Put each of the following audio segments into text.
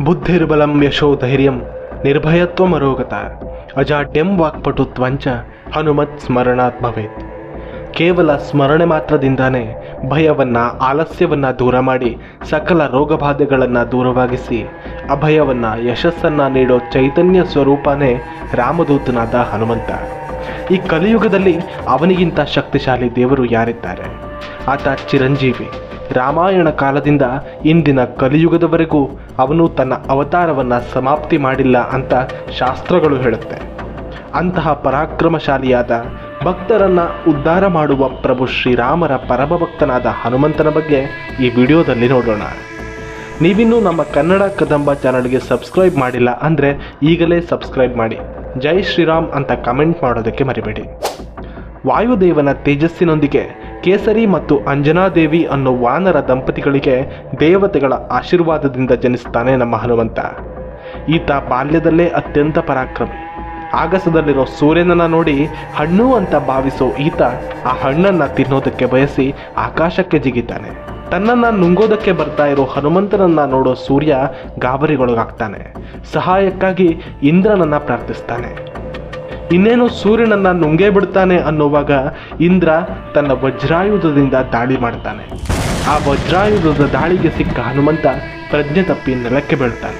ಬುದ್ಧಿರ್ಬಲಂ ಯಶೋಧೈರ್ಯಂ ನಿರ್ಭಯತ್ವಮರೋಗತ ಅಜಾಡ್ಯಂ ವಾಕ್ಪಟುತ್ವಂಚ ಹನುಮತ್ ಸ್ಮರಣಾತ್ ಭವೇತ್. ಕೇವಲ ಸ್ಮರಣೆ ಮಾತ್ರದಿಂದಾನೇ ಭಯವನ್ನು ಆಲಸ್ಯವನ್ನು ದೂರ ಮಾಡಿ ಸಕಲ ರೋಗಬಾಧೆಗಳನ್ನು ದೂರವಾಗಿಸಿ ಅಭಯವನ್ನು ಯಶಸ್ಸನ್ನು ನೀಡೋ ಚೈತನ್ಯ ಸ್ವರೂಪನೇ ರಾಮದೂತನಾದ ಹನುಮಂತ. ಈ ಕಲಿಯುಗದಲ್ಲಿ ಅವನಿಗಿಂತ ಶಕ್ತಿಶಾಲಿ ದೇವರು ಯಾರಿದ್ದಾರೆ? ಆತ ಚಿರಂಜೀವಿ. ರಾಮಾಯಣ ಕಾಲದಿಂದ ಇಂದಿನ ಕಲಿಯುಗದವರೆಗೂ ಅವನು ತನ್ನ ಅವತಾರವನ್ನು ಸಮಾಪ್ತಿ ಮಾಡಿಲ್ಲ ಅಂತ ಶಾಸ್ತ್ರಗಳು ಹೇಳುತ್ತೆ. ಅಂತಹ ಪರಾಕ್ರಮಶಾಲಿಯಾದ ಭಕ್ತರನ್ನು ಉದ್ಧಾರ ಮಾಡುವ ಪ್ರಭು ಶ್ರೀರಾಮರ ಪರಮಭಕ್ತನಾದ ಹನುಮಂತನ ಬಗ್ಗೆ ಈ ವಿಡಿಯೋದಲ್ಲಿ ನೋಡೋಣ. ನೀವಿನ್ನೂ ನಮ್ಮ ಕನ್ನಡ ಕದಂಬ ಚಾನಲ್ಗೆ ಸಬ್ಸ್ಕ್ರೈಬ್ ಮಾಡಿಲ್ಲ ಅಂದರೆ ಈಗಲೇ ಸಬ್ಸ್ಕ್ರೈಬ್ ಮಾಡಿ. ಜೈ ಶ್ರೀರಾಮ್ ಅಂತ ಕಮೆಂಟ್ ಮಾಡೋದಕ್ಕೆ ಮರಿಬೇಡಿ. ವಾಯುದೇವನ ತೇಜಸ್ಸಿನೊಂದಿಗೆ ಕೇಸರಿ ಮತ್ತು ಅಂಜನಾದೇವಿ ಅನ್ನೋ ವಾನರ ದಂಪತಿಗಳಿಗೆ ದೇವತೆಗಳ ಆಶೀರ್ವಾದದಿಂದ ಜನಿಸ್ತಾನೆ ನಮ್ಮ ಹನುಮಂತ. ಈತ ಬಾಲ್ಯದಲ್ಲೇ ಅತ್ಯಂತ ಪರಾಕ್ರಮಿ. ಆಗಸದಲ್ಲಿರೋ ಸೂರ್ಯನನ್ನು ನೋಡಿ ಹಣ್ಣು ಅಂತ ಭಾವಿಸೋ ಈತ ಆ ಹಣ್ಣನ್ನು ತಿನ್ನೋದಕ್ಕೆ ಬಯಸಿ ಆಕಾಶಕ್ಕೆ ಜಿಗಿತಾನೆ. ತನ್ನನ್ನು ನುಂಗೋದಕ್ಕೆ ಬರ್ತಾ ಇರೋ ಹನುಮಂತನನ್ನು ನೋಡೋ ಸೂರ್ಯ ಗಾಬರಿಗೊಳಗಾಗ್ತಾನೆ. ಸಹಾಯಕ್ಕಾಗಿ ಇಂದ್ರನನ್ನು ಪ್ರಾರ್ಥಿಸ್ತಾನೆ. ಇನ್ನೇನು ಸೂರ್ಯನನ್ನು ನುಂಗೇ ಬಿಡ್ತಾನೆ ಅನ್ನುವಾಗ ಇಂದ್ರ ತನ್ನ ವಜ್ರಾಯುಧದಿಂದ ದಾಳಿ ಮಾಡ್ತಾನೆ. ಆ ವಜ್ರಾಯುಧದ ದಾಳಿಗೆ ಸಿಕ್ಕ ಹನುಮಂತ ಪ್ರಜ್ಞೆ ತಪ್ಪಿ ನೆಲಕ್ಕೆ ಬೀಳ್ತಾನೆ.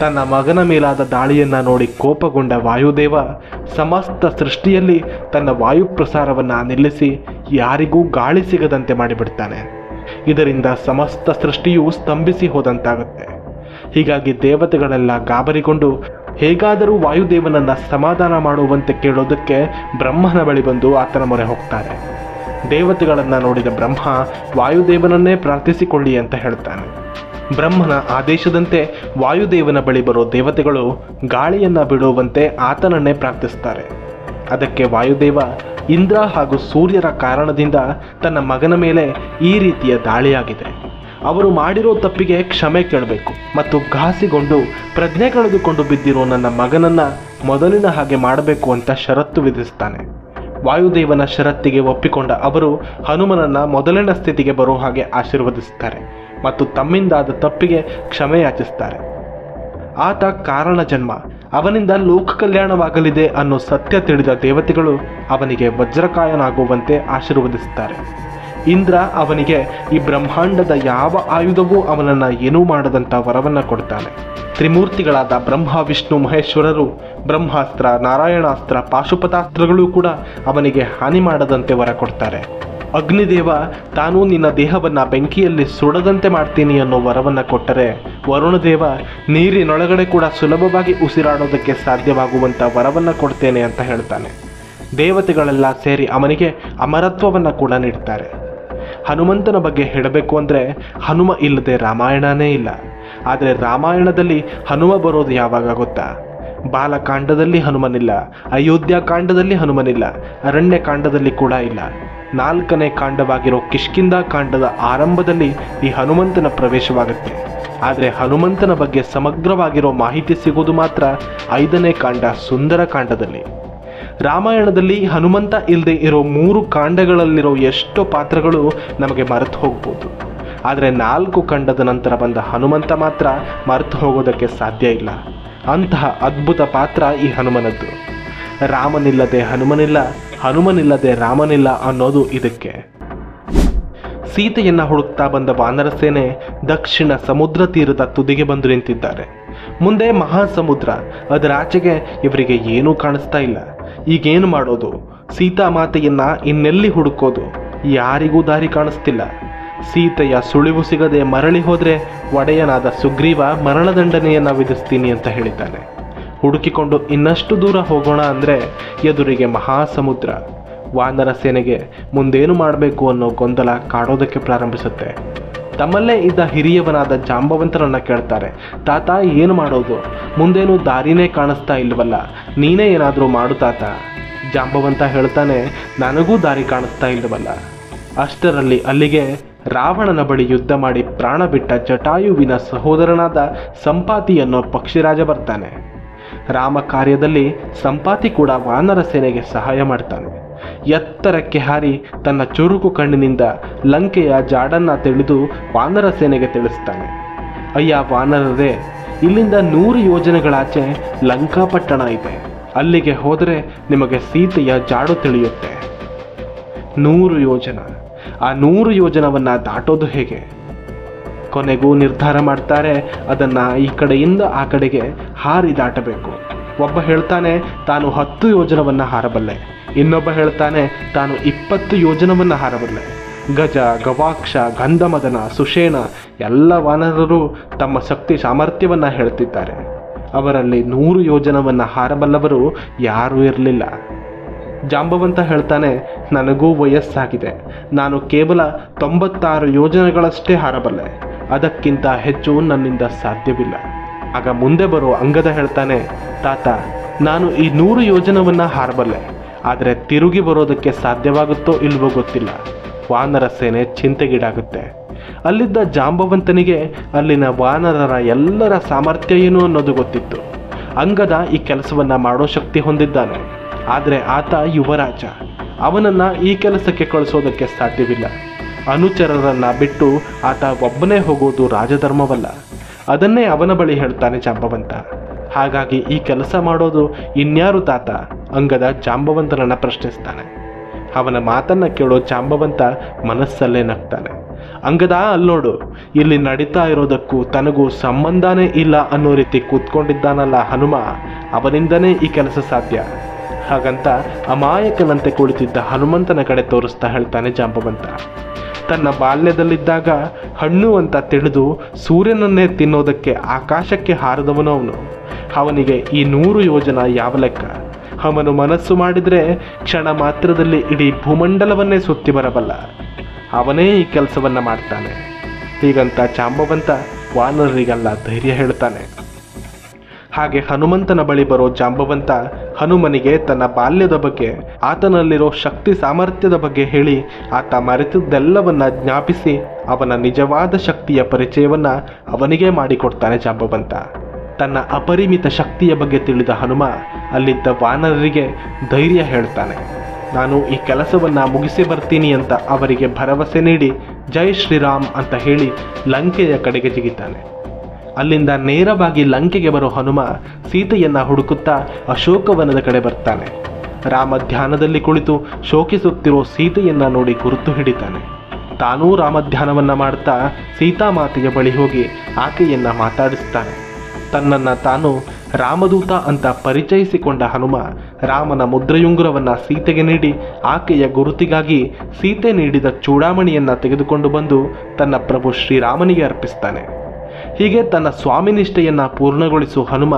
ತನ್ನ ಮಗನ ಮೇಲಾದ ದಾಳಿಯನ್ನು ನೋಡಿ ಕೋಪಗೊಂಡ ವಾಯುದೇವ ಸಮಸ್ತ ಸೃಷ್ಟಿಯಲ್ಲಿ ತನ್ನ ವಾಯುಪ್ರಸಾರವನ್ನು ನಿಲ್ಲಿಸಿ ಯಾರಿಗೂ ಗಾಳಿ ಸಿಗದಂತೆ ಮಾಡಿಬಿಡ್ತಾನೆ. ಇದರಿಂದ ಸಮಸ್ತ ಸೃಷ್ಟಿಯು ಸ್ತಂಭಿಸಿ ಹೋದಂತಾಗುತ್ತೆ. ಹೀಗಾಗಿ ದೇವತೆಗಳೆಲ್ಲ ಗಾಬರಿಗೊಂಡು ಹೇಗಾದರೂ ವಾಯುದೇವನನ್ನು ಸಮಾಧಾನ ಮಾಡುವಂತೆ ಕೇಳೋದಕ್ಕೆ ಬ್ರಹ್ಮನ ಬಳಿ ಬಂದು ಆತನ ಮೊರೆ ಹೋಗ್ತಾರೆ. ದೇವತೆಗಳನ್ನು ನೋಡಿದ ಬ್ರಹ್ಮ ವಾಯುದೇವನನ್ನೇ ಪ್ರಾರ್ಥಿಸಿಕೊಳ್ಳಿ ಅಂತ ಹೇಳ್ತಾನೆ. ಬ್ರಹ್ಮನ ಆದೇಶದಂತೆ ವಾಯುದೇವನ ಬಳಿ ಬರೋ ದೇವತೆಗಳು ಗಾಳಿಯನ್ನು ಬಿಡುವಂತೆ ಆತನನ್ನೇ ಪ್ರಾರ್ಥಿಸ್ತಾರೆ. ಅದಕ್ಕೆ ವಾಯುದೇವ ಇಂದ್ರ ಹಾಗೂ ಸೂರ್ಯರ ಕಾರಣದಿಂದ ತನ್ನ ಮಗನ ಮೇಲೆ ಈ ರೀತಿಯ ದಾಳಿಯಾಗಿದೆ, ಅವರು ಮಾಡಿರೋ ತಪ್ಪಿಗೆ ಕ್ಷಮೆ ಕೇಳಬೇಕು ಮತ್ತು ಘಾಸಿಗೊಂಡು ಪ್ರಜ್ಞೆ ಕಳೆದುಕೊಂಡು ಬಿದ್ದಿರೋ ನನ್ನ ಮಗನನ್ನು ಮೊದಲಿನ ಹಾಗೆ ಮಾಡಬೇಕು ಅಂತ ಷರತ್ತು ವಿಧಿಸ್ತಾನೆ. ವಾಯುದೇವನ ಷರತ್ತಿಗೆ ಒಪ್ಪಿಕೊಂಡ ಅವರು ಹನುಮನನ್ನು ಮೊದಲಿನ ಸ್ಥಿತಿಗೆ ಬರೋ ಹಾಗೆ ಆಶೀರ್ವದಿಸ್ತಾರೆ ಮತ್ತು ತಮ್ಮಿಂದಾದ ತಪ್ಪಿಗೆ ಕ್ಷಮೆ ಯಾಚಿಸ್ತಾರೆ. ಆತ ಕಾರಣ ಜನ್ಮ, ಅವನಿಂದ ಲೋಕ ಕಲ್ಯಾಣವಾಗಲಿದೆ ಅನ್ನೋ ಸತ್ಯ ತಿಳಿದ ದೇವತೆಗಳು ಅವನಿಗೆ ವಜ್ರಕಾಯನಾಗುವಂತೆ ಆಶೀರ್ವದಿಸ್ತಾರೆ. ಇಂದ್ರ ಅವನಿಗೆ ಈ ಬ್ರಹ್ಮಾಂಡದ ಯಾವ ಆಯುಧವೂ ಅವನನ್ನು ಏನೂ ಮಾಡದಂಥ ವರವನ್ನು ಕೊಡ್ತಾನೆ. ತ್ರಿಮೂರ್ತಿಗಳಾದ ಬ್ರಹ್ಮ ವಿಷ್ಣು ಮಹೇಶ್ವರರು ಬ್ರಹ್ಮಾಸ್ತ್ರ, ನಾರಾಯಣಾಸ್ತ್ರ, ಪಾಶುಪತಾಸ್ತ್ರಗಳು ಕೂಡ ಅವನಿಗೆ ಹಾನಿ ಮಾಡದಂತೆ ವರ ಕೊಡ್ತಾರೆ. ಅಗ್ನಿದೇವ ತಾನು ನಿನ್ನ ದೇಹವನ್ನು ಬೆಂಕಿಯಲ್ಲಿ ಸುಡದಂತೆ ಮಾಡ್ತೀನಿ ಅನ್ನೋ ವರವನ್ನು ಕೊಟ್ಟರೆ, ವರುಣದೇವ ನೀರಿನೊಳಗಡೆ ಕೂಡ ಸುಲಭವಾಗಿ ಉಸಿರಾಡೋದಕ್ಕೆ ಸಾಧ್ಯವಾಗುವಂಥ ವರವನ್ನು ಕೊಡ್ತೇನೆ ಅಂತ ಹೇಳ್ತಾನೆ. ದೇವತೆಗಳೆಲ್ಲ ಸೇರಿ ಅವನಿಗೆ ಅಮರತ್ವವನ್ನು ಕೂಡ ನೀಡ್ತಾರೆ. ಹನುಮಂತನ ಬಗ್ಗೆ ಹೇಳಬೇಕು ಅಂದರೆ ಹನುಮ ಇಲ್ಲದೆ ರಾಮಾಯಣನೇ ಇಲ್ಲ. ಆದರೆ ರಾಮಾಯಣದಲ್ಲಿ ಹನುಮ ಬರೋದು ಯಾವಾಗ ಗೊತ್ತಾ? ಬಾಲಕಾಂಡದಲ್ಲಿ ಹನುಮನಿಲ್ಲ, ಅಯೋಧ್ಯಾಕಾಂಡದಲ್ಲಿ ಹನುಮನಿಲ್ಲ, ಅರಣ್ಯಕಾಂಡದಲ್ಲಿ ಕೂಡ ಇಲ್ಲ. 4ನೇ ಕಾಂಡವಾಗಿರೋ ಕಿಷ್ಕಿಂಧ ಕಾಂಡದ ಆರಂಭದಲ್ಲಿ ಈ ಹನುಮಂತನ ಪ್ರವೇಶವಾಗುತ್ತೆ. ಆದರೆ ಹನುಮಂತನ ಬಗ್ಗೆ ಸಮಗ್ರವಾಗಿರೋ ಮಾಹಿತಿ ಸಿಗೋದು ಮಾತ್ರ 5ನೇ ಕಾಂಡ ಸುಂದರ ಕಾಂಡದಲ್ಲಿ. ರಾಮಾಯಣದಲ್ಲಿ ಹನುಮಂತ ಇಲ್ಲದೆ ಇರೋ 3 ಕಾಂಡಗಳಲ್ಲಿರೋ ಎಷ್ಟೋ ಪಾತ್ರಗಳು ನಮಗೆ ಮರೆತು ಹೋಗ್ಬೋದು. ಆದರೆ 4 ಕಾಂಡದ ನಂತರ ಬಂದ ಹನುಮಂತ ಮಾತ್ರ ಮರೆತು ಹೋಗೋದಕ್ಕೆ ಸಾಧ್ಯ ಇಲ್ಲ. ಅಂತಹ ಅದ್ಭುತ ಪಾತ್ರ ಈ ಹನುಮನದ್ದು. ರಾಮನಿಲ್ಲದೆ ಹನುಮನಿಲ್ಲ, ಹನುಮನಿಲ್ಲದೆ ರಾಮನಿಲ್ಲ ಅನ್ನೋದು ಇದಕ್ಕೆ. ಸೀತೆಯನ್ನು ಹುಡುಕ್ತಾ ಬಂದ ವಾನರ ಸೇನೆ ದಕ್ಷಿಣ ಸಮುದ್ರ ತೀರದ ತುದಿಗೆ ಬಂದು ನಿಂತಿದ್ದಾರೆ. ಮುಂದೆ ಮಹಾಸಮುದ್ರ, ಅದರ ಆಚೆಗೆ ಇವರಿಗೆ ಏನೂ ಕಾಣಿಸ್ತಾ ಇಲ್ಲ. ಈಗೇನು ಮಾಡೋದು? ಸೀತಾಮಾತೆಯನ್ನ ಇನ್ನೆಲ್ಲಿ ಹುಡುಕೋದು? ಯಾರಿಗೂ ದಾರಿ ಕಾಣಿಸ್ತಿಲ್ಲ. ಸೀತೆಯ ಸುಳಿವು ಸಿಗದೆ ಮರಳಿ ಹೋದರೆ ಒಡೆಯನಾದ ಸುಗ್ರೀವ ಮರಣದಂಡನೆಯನ್ನು ವಿಧಿಸ್ತೀನಿ ಅಂತ ಹೇಳಿದ್ದಾನೆ. ಹುಡುಕಿಕೊಂಡು ಇನ್ನಷ್ಟು ದೂರ ಹೋಗೋಣ ಅಂದರೆ ಎದುರಿಗೆ ಮಹಾಸಮುದ್ರ. ವಾನರ ಸೇನೆಗೆ ಮುಂದೇನು ಮಾಡಬೇಕು ಅನ್ನೋ ಗೊಂದಲ ಕಾಡೋದಕ್ಕೆ ಪ್ರಾರಂಭಿಸುತ್ತೆ. ತಮ್ಮಲ್ಲೇ ಇದ್ದ ಹಿರಿಯವನಾದ ಜಾಂಬವಂತನನ್ನು ಕೇಳ್ತಾರೆ, ತಾತ ಏನು ಮಾಡೋದು? ಮುಂದೇನು ದಾರಿನೇ ಕಾಣಿಸ್ತಾ ಇಲ್ವಲ್ಲ, ನೀನೇ ಏನಾದರೂ ಮಾಡು ತಾತ. ಜಾಂಬವಂತ ಹೇಳ್ತಾನೆ, ನನಗೂ ದಾರಿ ಕಾಣಿಸ್ತಾ ಇಲ್ಲವಲ್ಲ. ಅಷ್ಟರಲ್ಲಿ ಅಲ್ಲಿಗೆ ರಾವಣನ ಬಳಿ ಯುದ್ಧ ಮಾಡಿ ಪ್ರಾಣ ಬಿಟ್ಟ ಜಟಾಯುವಿನ ಸಹೋದರನಾದ ಸಂಪಾತಿ ಅನ್ನೋ ಪಕ್ಷಿರಾಜ ಬರ್ತಾನೆ. ರಾಮ ಕಾರ್ಯದಲ್ಲಿ ಸಂಪಾತಿ ಕೂಡ ವಾನರ ಸೇನೆಗೆ ಸಹಾಯ ಮಾಡ್ತಾನೆ. ಎತ್ತರಕ್ಕೆ ಹಾರಿ ತನ್ನ ಚುರುಕು ಕಣ್ಣಿನಿಂದ ಲಂಕೆಯ ಜಾಡನ್ನು ತಿಳಿದು ವಾನರ ಸೇನೆಗೆ ತಿಳಿಸ್ತಾನೆ. ಅಯ್ಯ ವಾನರರೇ, ಇಲ್ಲಿಂದ 100 ಯೋಜನೆಗಳಾಚೆ ಲಂಕಾಪಟ್ಟಣ ಇದೆ. ಅಲ್ಲಿಗೆ ಹೋದರೆ ನಿಮಗೆ ಸೀತೆಯ ಜಾಡು ತಿಳಿಯುತ್ತೆ. 100 ಯೋಜನ. ಆ 100 ಯೋಜನವನ್ನು ದಾಟೋದು ಹೇಗೆ? ಕೊನೆಗೂ ನಿರ್ಧಾರ ಮಾಡ್ತಾರೆ, ಅದನ್ನು ಈ ಕಡೆಯಿಂದ ಆ ಕಡೆಗೆ ಹಾರಿ ದಾಟಬೇಕು. ಒಬ್ಬ ಹೇಳ್ತಾನೆ ತಾನು 10 ಯೋಜನವನ್ನು ಹಾರಬಲ್ಲೆ, ಇನ್ನೊಬ್ಬ ಹೇಳ್ತಾನೆ ತಾನು 20 ಯೋಜನವನ್ನು ಹಾರಬಲ್ಲೆ. ಗಜ, ಗವಾಕ್ಷ, ಗಂಧಮದನ, ಸುಷೇಣ ಎಲ್ಲ ವಾನರರು ತಮ್ಮ ಶಕ್ತಿ ಸಾಮರ್ಥ್ಯವನ್ನು ಹೇಳ್ತಿದ್ದಾರೆ. ಅವರಲ್ಲಿ 100 ಯೋಜನವನ್ನು ಹಾರಬಲ್ಲವರು ಯಾರೂ ಇರಲಿಲ್ಲ. ಜಾಂಬವಂತ ಹೇಳ್ತಾನೆ, ನನಗೂ ವಯಸ್ಸಾಗಿದೆ, ನಾನು ಕೇವಲ 96 ಯೋಜನೆಗಳಷ್ಟೇ ಹಾರಬಲ್ಲೆ, ಅದಕ್ಕಿಂತ ಹೆಚ್ಚು ನನ್ನಿಂದ ಸಾಧ್ಯವಿಲ್ಲ. ಆಗ ಮುಂದೆ ಬರೋ ಅಂಗದ ಹೇಳ್ತಾನೆ, ತಾತ, ನಾನು ಈ 100 ಯೋಜನವನ್ನು ಹಾರಬಲ್ಲೆ, ಆದರೆ ತಿರುಗಿ ಬರೋದಕ್ಕೆ ಸಾಧ್ಯವಾಗುತ್ತೋ ಇಲ್ವೋ ಗೊತ್ತಿಲ್ಲ. ವಾನರ ಸೇನೆ ಚಿಂತೆಗೀಡಾಗುತ್ತೆ. ಅಲ್ಲಿದ್ದ ಜಾಂಬವಂತನಿಗೆ ಅಲ್ಲಿನ ವಾನರರ ಎಲ್ಲರ ಸಾಮರ್ಥ್ಯ ಏನು ಅನ್ನೋದು ಗೊತ್ತಿತ್ತು. ಅಂಗದ ಈ ಕೆಲಸವನ್ನು ಮಾಡೋ ಶಕ್ತಿ ಹೊಂದಿದ್ದಾನೆ, ಆದರೆ ಆತ ಯುವರಾಜ. ಅವನನ್ನು ಈ ಕೆಲಸಕ್ಕೆ ಕಳಿಸೋದಕ್ಕೆ ಸಾಧ್ಯವಿಲ್ಲ. ಅನುಚರರನ್ನು ಬಿಟ್ಟು ಆತ ಒಬ್ಬನೇ ಹೋಗೋದು ರಾಜಧರ್ಮವಲ್ಲ. ಅದನ್ನೇ ಅವನ ಬಳಿ ಹೇಳ್ತಾನೆ ಜಾಂಬವಂತ. ಹಾಗಾಗಿ ಈ ಕೆಲಸ ಮಾಡೋದು ಇನ್ಯಾರು ತಾತ? ಅಂಗದ ಜಾಂಬವಂತನನ್ನು ಪ್ರಶ್ನಿಸ್ತಾನೆ. ಅವನ ಮಾತನ್ನು ಕೇಳೋ ಜಾಂಬವಂತ ಮನಸ್ಸಲ್ಲೇ ನಗ್ತಾನೆ. ಅಂಗದ, ಅಲ್ಲೋಡು, ಇಲ್ಲಿ ನಡೀತಾ ಇರೋದಕ್ಕೂ ತನಗೂ ಸಂಬಂಧನೇ ಇಲ್ಲ ಅನ್ನೋ ರೀತಿ ಕೂತ್ಕೊಂಡಿದ್ದಾನಲ್ಲ ಹನುಮ, ಅವನಿಂದನೇ ಈ ಕೆಲಸ ಸಾಧ್ಯ. ಹಾಗಂತ ಅಮಾಯಕನಂತೆ ಕುಳಿತಿದ್ದ ಹನುಮಂತನ ಕಡೆ ತೋರಿಸ್ತಾ ಹೇಳ್ತಾನೆ ಜಾಂಬವಂತ. ತನ್ನ ಬಾಲ್ಯದಲ್ಲಿದ್ದಾಗ ಹಣ್ಣು ಅಂತ ತಿಳಿದು ಸೂರ್ಯನನ್ನೇ ತಿನ್ನೋದಕ್ಕೆ ಆಕಾಶಕ್ಕೆ ಹಾರಿದವನು ಅವನು. ಅವನಿಗೆ ಈ 100 ಯೋಜನ ಯಾವ ಲೆಕ್ಕ? ಅವನು ಮನಸ್ಸು ಮಾಡಿದರೆ ಕ್ಷಣ ಮಾತ್ರದಲ್ಲಿ ಇಡೀ ಭೂಮಂಡಲವನ್ನೇ ಸುತ್ತಿ ಬರಬಲ್ಲ. ಅವನೇ ಈ ಕೆಲಸವನ್ನು ಮಾಡ್ತಾನೆ. ಹೀಗಂತ ಜಾಂಬವಂತ ವಾನರರಿಗೆಲ್ಲ ಧೈರ್ಯ ಹೇಳ್ತಾನೆ. ಹಾಗೆ ಹನುಮಂತನ ಬಳಿ ಬರೋ ಜಾಂಬವಂತ ಹನುಮನಿಗೆ ತನ್ನ ಬಾಲ್ಯದ ಬಗ್ಗೆ, ಆತನಲ್ಲಿರೋ ಶಕ್ತಿ ಸಾಮರ್ಥ್ಯದ ಬಗ್ಗೆ ಹೇಳಿ ಆತ ಮರೆತಿದ್ದೆಲ್ಲವನ್ನ ಜ್ಞಾಪಿಸಿ ಅವನ ನಿಜವಾದ ಶಕ್ತಿಯ ಪರಿಚಯವನ್ನ ಅವನಿಗೆ ಮಾಡಿಕೊಡ್ತಾನೆ ಜಾಂಬವಂತ. ತನ್ನ ಅಪರಿಮಿತ ಶಕ್ತಿಯ ಬಗ್ಗೆ ತಿಳಿದ ಹನುಮ ಅಲ್ಲಿದ್ದ ವಾನರರಿಗೆ ಧೈರ್ಯ ಹೇಳ್ತಾನೆ. ನಾನು ಈ ಕೆಲಸವನ್ನು ಮುಗಿಸಿ ಬರ್ತೀನಿ ಅಂತ ಅವರಿಗೆ ಭರವಸೆ ನೀಡಿ ಜೈ ಶ್ರೀರಾಮ್ ಅಂತ ಹೇಳಿ ಲಂಕೆಯ ಕಡೆಗೆ ಜಿಗಿತಾನೆ. ಅಲ್ಲಿಂದ ನೇರವಾಗಿ ಲಂಕೆಗೆ ಬರೋ ಹನುಮ ಸೀತೆಯನ್ನು ಹುಡುಕುತ್ತಾ ಅಶೋಕವನದ ಕಡೆ ಬರ್ತಾನೆ. ರಾಮ ಧ್ಯಾನದಲ್ಲಿ ಕುಳಿತು ಶೋಕಿಸುತ್ತಿರೋ ಸೀತೆಯನ್ನು ನೋಡಿ ಗುರುತು ಹಿಡಿತಾನೆ. ತಾನೂ ರಾಮಧ್ಯಾನವನ್ನು ಮಾಡ್ತಾ ಸೀತಾಮಾತೆಯ ಬಳಿ ಹೋಗಿ ಆಕೆಯನ್ನು ಮಾತಾಡಿಸ್ತಾನೆ. ತನ್ನನ್ನು ತಾನು ರಾಮದೂತ ಅಂತ ಪರಿಚಯಿಸಿಕೊಂಡ ಹನುಮ ರಾಮನ ಮುದ್ರೆಯುಂಗುರವನ್ನು ಸೀತೆಗೆ ನೀಡಿ ಆಕೆಯ ಗುರುತಿಗಾಗಿ ಸೀತೆ ನೀಡಿದ ಚೂಡಾಮಣಿಯನ್ನು ತೆಗೆದುಕೊಂಡು ಬಂದು ತನ್ನ ಪ್ರಭು ಶ್ರೀರಾಮನಿಗೆ ಅರ್ಪಿಸ್ತಾನೆ. ಹೀಗೆ ತನ್ನ ಸ್ವಾಮಿನಿಷ್ಠೆಯನ್ನು ಪೂರ್ಣಗೊಳಿಸುವ ಹನುಮ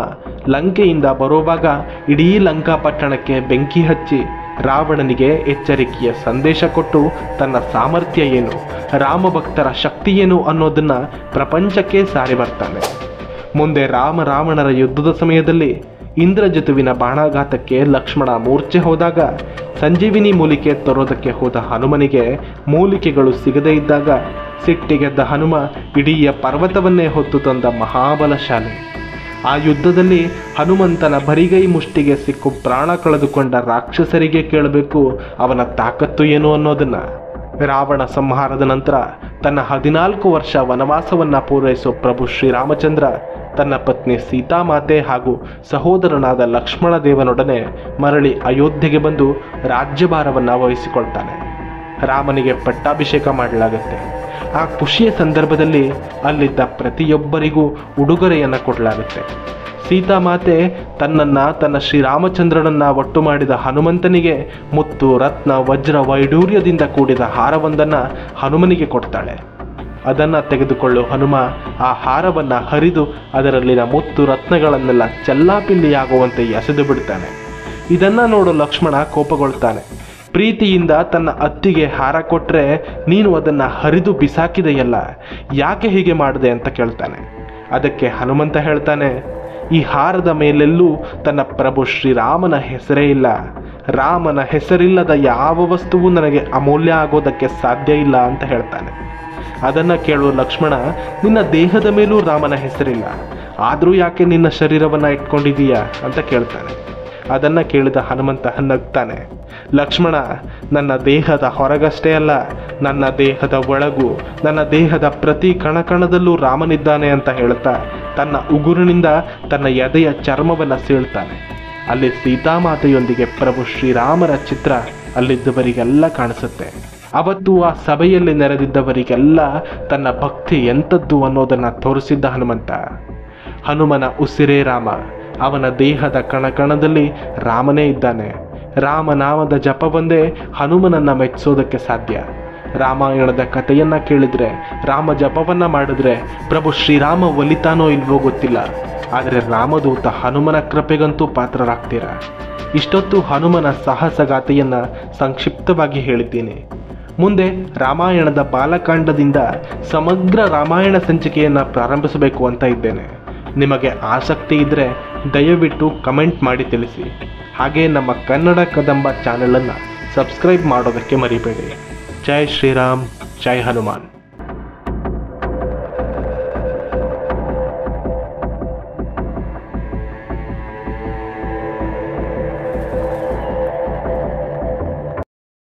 ಲಂಕೆಯಿಂದ ಬರುವಾಗ ಇಡೀ ಲಂಕಾಪಟ್ಟಣಕ್ಕೆ ಬೆಂಕಿ ಹಚ್ಚಿ ರಾವಣನಿಗೆ ಎಚ್ಚರಿಕೆಯ ಸಂದೇಶ ಕೊಟ್ಟು ತನ್ನ ಸಾಮರ್ಥ್ಯ ಏನು, ರಾಮಭಕ್ತರ ಶಕ್ತಿ ಏನು ಅನ್ನೋದನ್ನು ಪ್ರಪಂಚಕ್ಕೆ ಸಾರಿ ಬರ್ತಾನೆ. ಮುಂದೆ ರಾವಣರ ಯುದ್ಧದ ಸಮಯದಲ್ಲಿ ಇಂದ್ರಜಿತುವಿನ ಬಾಣಾಘಾತಕ್ಕೆ ಲಕ್ಷ್ಮಣ ಮೂರ್ಛೆ ಹೋದಾಗ ಸಂಜೀವಿನಿ ಮೂಲಿಕೆ ತರೋದಕ್ಕೆ ಹೋದ ಹನುಮನಿಗೆ ಮೂಲಿಕೆಗಳು ಸಿಗದೇ ಇದ್ದಾಗ ಸಿಟ್ಟಿಗೆದ್ದ ಹನುಮ ಇಡೀ ಪರ್ವತವನ್ನೇ ಹೊತ್ತು ತಂದ ಮಹಾಬಲಶಾಲಿ. ಆ ಯುದ್ಧದಲ್ಲಿ ಹನುಮಂತನ ಬರಿಗೈ ಮುಷ್ಟಿಗೆ ಸಿಕ್ಕು ಪ್ರಾಣ ಕಳೆದುಕೊಂಡ ರಾಕ್ಷಸರಿಗೆ ಕೇಳಬೇಕು ಅವನ ತಾಕತ್ತು ಏನು ಅನ್ನೋದನ್ನು. ರಾವಣ ಸಂಹಾರದ ನಂತರ ತನ್ನ 14 ವರ್ಷ ವನವಾಸವನ್ನು ಪೂರೈಸೋ ಪ್ರಭು ಶ್ರೀರಾಮಚಂದ್ರ ತನ್ನ ಪತ್ನಿ ಸೀತಾಮಾತೆ ಹಾಗೂ ಸಹೋದರನಾದ ಲಕ್ಷ್ಮಣ ದೇವನೊಡನೆ ಮರಳಿ ಅಯೋಧ್ಯೆಗೆ ಬಂದು ರಾಜ್ಯಭಾರವನ್ನು ವಹಿಸಿಕೊಳ್ತಾನೆ. ರಾಮನಿಗೆ ಪಟ್ಟಾಭಿಷೇಕ ಮಾಡಲಾಗುತ್ತೆ. ಆ ಖುಷಿಯ ಸಂದರ್ಭದಲ್ಲಿ ಅಲ್ಲಿದ್ದ ಪ್ರತಿಯೊಬ್ಬರಿಗೂ ಉಡುಗೊರೆಯನ್ನು ಕೊಡಲಾಗುತ್ತೆ. ಸೀತಾಮಾತೆ ತನ್ನ ಶ್ರೀರಾಮಚಂದ್ರನನ್ನು ಒಟ್ಟು ಮಾಡಿದ ಹನುಮಂತನಿಗೆ ಮುತ್ತು, ರತ್ನ, ವಜ್ರ, ವೈಡೂರ್ಯದಿಂದ ಕೂಡಿದ ಹಾರವೊಂದನ್ನು ಹನುಮನಿಗೆ ಕೊಡ್ತಾಳೆ. ಅದನ್ನು ತೆಗೆದುಕೊಳ್ಳೋ ಹನುಮ ಆ ಹಾರವನ್ನು ಹರಿದು ಅದರಲ್ಲಿನ ಮುತ್ತು ರತ್ನಗಳನ್ನೆಲ್ಲ ಚೆಲ್ಲಾಪಿಲ್ಲಿಯಾಗುವಂತೆ ಎಸೆದು ಬಿಡ್ತಾನೆ. ಇದನ್ನು ನೋಡೋ ಲಕ್ಷ್ಮಣ ಕೋಪಗೊಳ್ತಾನೆ. ಪ್ರೀತಿಯಿಂದ ತನ್ನ ಅತ್ತಿಗೆ ಹಾರ ಕೊಟ್ಟರೆ ನೀನು ಅದನ್ನು ಹರಿದು ಬಿಸಾಕಿದೆಯಲ್ಲ, ಯಾಕೆ ಹೀಗೆ ಮಾಡಿದೆ ಅಂತ ಕೇಳ್ತಾನೆ. ಅದಕ್ಕೆ ಹನುಮಂತ ಹೇಳ್ತಾನೆ, ಈ ಹಾರದ ಮೇಲೆಲ್ಲೂ ತನ್ನ ಪ್ರಭು ಶ್ರೀರಾಮನ ಹೆಸರೇ ಇಲ್ಲ. ರಾಮನ ಹೆಸರಿಲ್ಲದ ಯಾವ ವಸ್ತುವು ನನಗೆ ಅಮೂಲ್ಯ ಆಗೋದಕ್ಕೆ ಸಾಧ್ಯ ಇಲ್ಲ ಅಂತ ಹೇಳ್ತಾನೆ. ಅದನ್ನು ಕೇಳುವ ಲಕ್ಷ್ಮಣ, ನಿನ್ನ ದೇಹದ ಮೇಲೂ ರಾಮನ ಹೆಸರಿಲ್ಲ, ಆದರೂ ಯಾಕೆ ನಿನ್ನ ಶರೀರವನ್ನು ಇಟ್ಕೊಂಡಿದೀಯಾ ಅಂತ ಕೇಳ್ತಾನೆ. ಅದನ್ನು ಕೇಳಿದ ಹನುಮಂತ ನಗ್ತಾನೆ. ಲಕ್ಷ್ಮಣ, ನನ್ನ ದೇಹದ ಹೊರಗಷ್ಟೇ ಅಲ್ಲ, ನನ್ನ ದೇಹದ ಒಳಗೂ, ನನ್ನ ದೇಹದ ಪ್ರತಿ ಕಣಕಣದಲ್ಲೂ ರಾಮನಿದ್ದಾನೆ ಅಂತ ಹೇಳ್ತಾ ತನ್ನ ಉಗುರಿನಿಂದ ತನ್ನ ಎದೆಯ ಚರ್ಮವನ್ನು ಸೀಳ್ತಾನೆ. ಅಲ್ಲಿ ಸೀತಾಮಾತೆಯೊಂದಿಗೆ ಪ್ರಭು ಶ್ರೀರಾಮರ ಚಿತ್ರ ಅಲ್ಲಿದ್ದವರಿಗೆಲ್ಲ ಕಾಣಿಸುತ್ತೆ. ಅವತ್ತು ಆ ಸಭೆಯಲ್ಲಿ ನೆರೆದಿದ್ದವರಿಗೆಲ್ಲ ತನ್ನ ಭಕ್ತಿ ಎಂಥದ್ದು ಅನ್ನೋದನ್ನು ತೋರಿಸಿದ್ದ ಹನುಮಂತ. ಹನುಮನ ಉಸಿರೇ ರಾಮ, ಅವನ ದೇಹದ ಕಣಕಣದಲ್ಲಿ ರಾಮನೇ ಇದ್ದಾನೆ. ರಾಮನಾಮದ ಜಪವೊಂದೇ ಹನುಮನನ್ನು ಮೆಚ್ಚಿಸೋದಕ್ಕೆ ಸಾಧ್ಯ. ರಾಮಾಯಣದ ಕಥೆಯನ್ನು ಕೇಳಿದರೆ, ರಾಮ ಜಪವನ್ನು ಮಾಡಿದ್ರೆ ಪ್ರಭು ಶ್ರೀರಾಮ ಒಲಿತಾನೋ ಇಲ್ವೋ ಗೊತ್ತಿಲ್ಲ, ಆದರೆ ರಾಮದೂತ ಹನುಮನ ಕೃಪೆಗಂತೂ ಪಾತ್ರರಾಗ್ತೀರ. ಇಷ್ಟೊತ್ತು ಹನುಮನ ಸಾಹಸಗಾಥೆಯನ್ನು ಸಂಕ್ಷಿಪ್ತವಾಗಿ ಹೇಳಿದ್ದೀನಿ. ಮುಂದೆ ರಾಮಾಯಣದ ಬಾಲಕಾಂಡದಿಂದ ಸಮಗ್ರ ರಾಮಾಯಣ ಸಂಚಿಕೆಯನ್ನು ಪ್ರಾರಂಭಿಸಬೇಕು ಅಂತ ಇದ್ದೇನೆ. ನಿಮಗೆ ಆಸಕ್ತಿ ಇದ್ದರೆ ದಯವಿಟ್ಟು ಕಮೆಂಟ್ ಮಾಡಿ ತಿಳಿಸಿ. ಹಾಗೆ ನಮ್ಮ ಕನ್ನಡ ಕದಂಬ ಚಾನಲನ್ನು ಸಬ್ಸ್ಕ್ರೈಬ್ ಮಾಡೋದಕ್ಕೆ ಮರಿಬೇಡಿ. ಜೈ ಶ್ರೀರಾಮ್, ಜೈ ಹನುಮಾನ್.